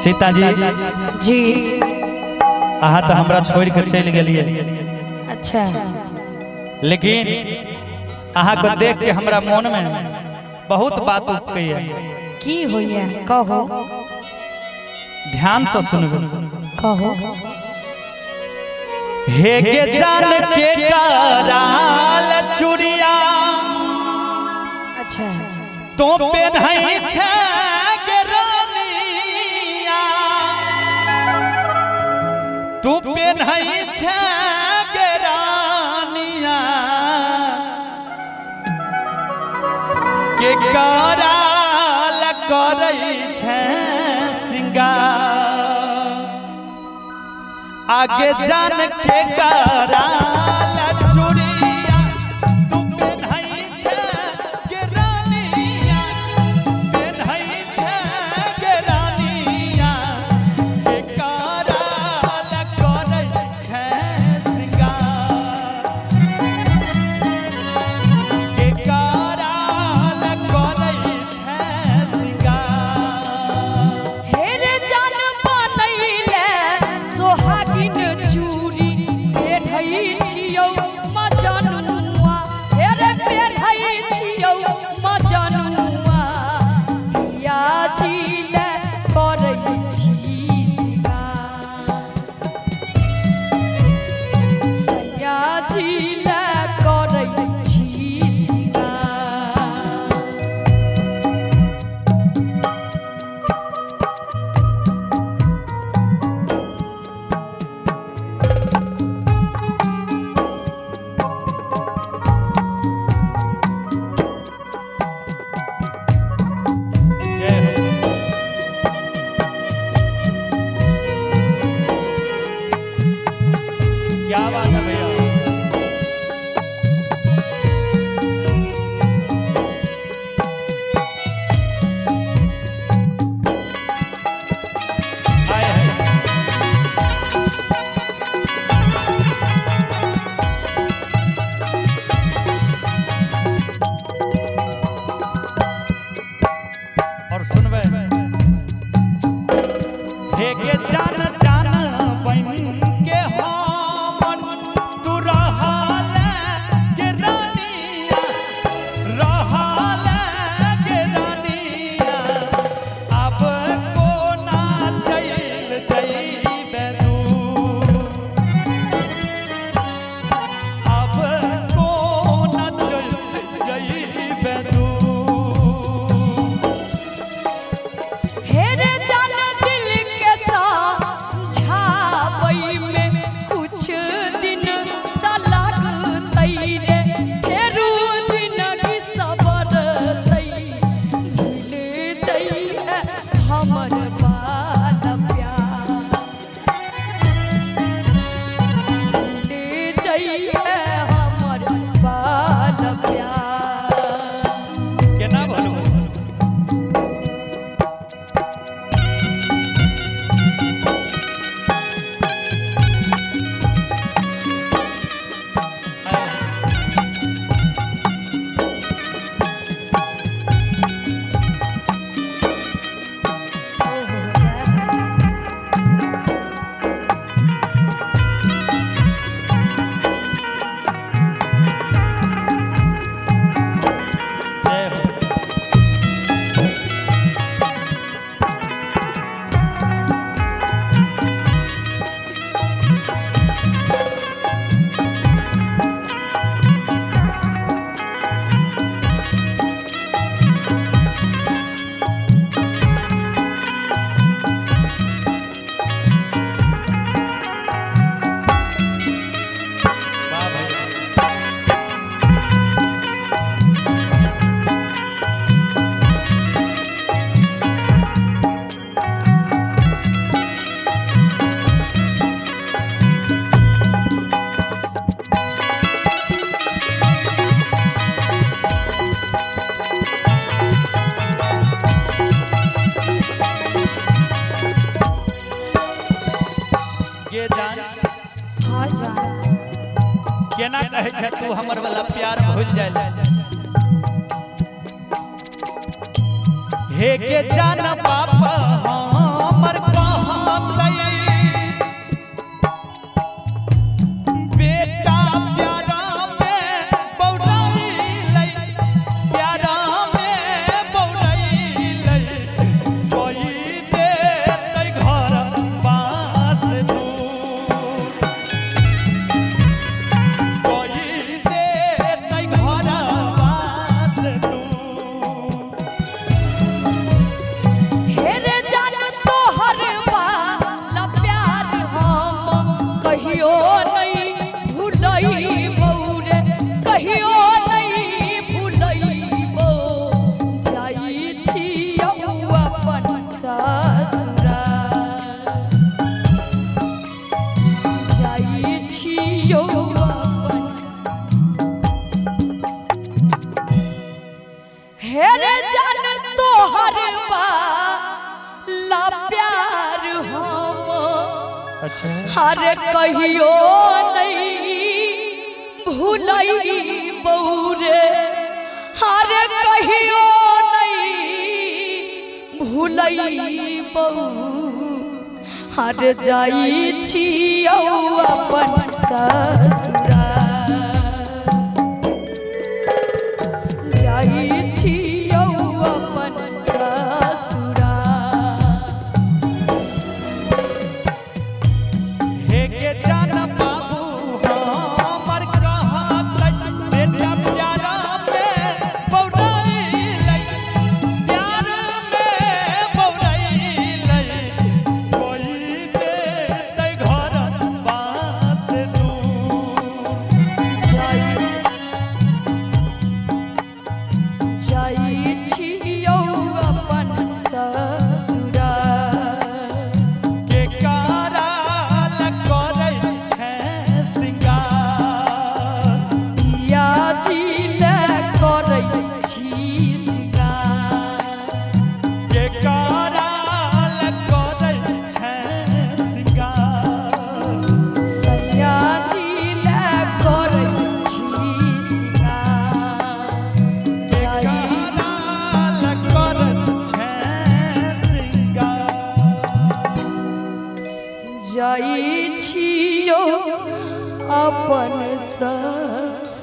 सीता जी जी अहाँ तो हमरा छोड़ के चल गलिए, अच्छा लेकिन अहाँ को देख के हमरा मन में बहुत बात उपकैया। की होइया कहो ध्यान से सुनबे। कहो। हे के जान के कराल चूड़िया अच्छा तो पेन्हई छे गे रानिया, तू पेन्हई छे गे रानिया के कराल करई छे सिंगार, आगे जान के कराल चूड़िया तू पेन्हई छे गे रानिया, पेन्हई छे गे रानिया के कराल करई छे सिंगार, के कराल करई छे सिंगार। हेरे जान बनैले सोहागिन चूड़ी पेन्हई छियौ मजनुआ, हेरे पेन्हई छियौ मजनुआ, पिया जिले करै छी सिंगार, सैया जिले करै छी सिंगार। जय हो। क्या बात है भैया। आए हैं। और सुनबे। हे के जान जान बन के हमन तू रहल गे रानिया, रहल गे रानिया, अब कोना चल जइबे दूर, अब कोना चल जइबे दूर। हेरे जान दिल के समझाबै में कुछ दिन त लागतै रे, फेरू जिंदगी सबरतै, भूल जइहे हमर बाल प्यार, भूल जइहे हमर बाल प्यार। केना भलू। जय हो। वाह भैया। ये जान हाँ जान केना कहे छे तू हमर वाला प्यार भूल जाए। हे के जान बाप हमर अच्छा हरे कहियो नहीं भूलई बौरे हरे कहियो नहीं भूलई बऊ हरे जाई छियौ अपन ससुराल जाई छियौ अपन ससुराल हे के जान बाबू हमर कहत बेटा प्यारा में बौराइल प्यार में बौराइल कोई दे तै घर बास दूर जाई छियौ अपन ससुराल के कराल करै छै श्रृंगार पिया जिले करै छी सिंगार के कराल करै छै श्रृंगार सैया जिले करै छी सिंगार जाई कराल करै छै श्रृंगार जाई छियौ अपन ससुराल